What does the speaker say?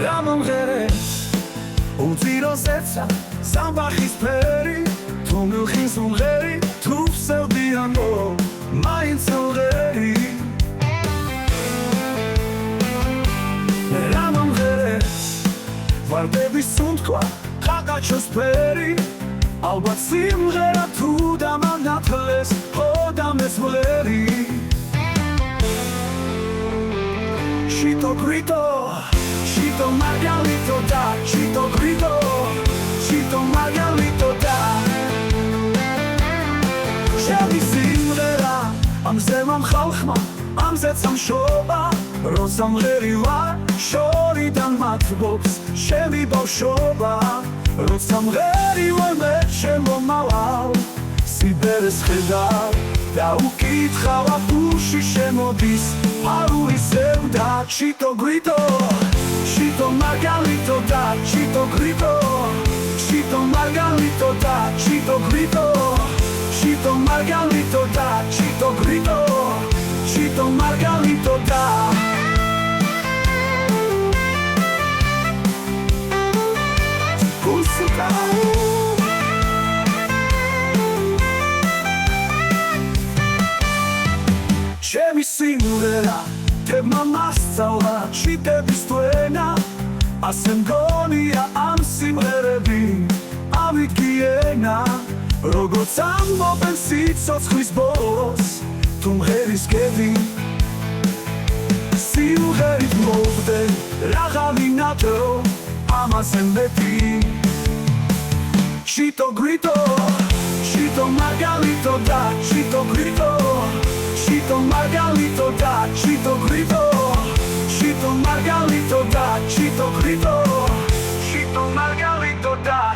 რა მომღერეს უძიროზეცა სამბახის ფერი თუ მილხის უმღერი თუ ვსევდიანო მაინც მომღერი რა მომღერეს ვარდების სუნთქვა ხაკაჩოს ფერი ალბათ სიმღერა თუ დამანათლეს ოდამეს მღერი Chito grito, Chito Margarito da, Chito grito, Chito Margarito da. Shemi simrera, amzemam khalkhma, amzetsam shoba, rosam gheriwa, shoridan matboks, shemi bavshoba, rosam gheriwa mechemo malal, siberes khedar, da ukitcha vapushi shemodis. Paru iseuda, Chito grito, Chito Margarito da, Chito grito, Chito Margarito da, Chito grito, Chito Margarito da, Chito grito, Chito Margarito da. Kusuka. Shemi simrera, te mamastsala, chitebis tuena, asem gonia am simrerebi, amikiena, როგორც ამობენ სიცოცხლის ბოლოს, თუ მღერის გები, სიმღერით მოვდე, რაღავი ნატო, ამაზე მეტი. Chito grito, Chito Margarito da, Chito grito, Chito Margarito da, Chito grito, Chito Margarito da, Chito grito, Chito Margarito da.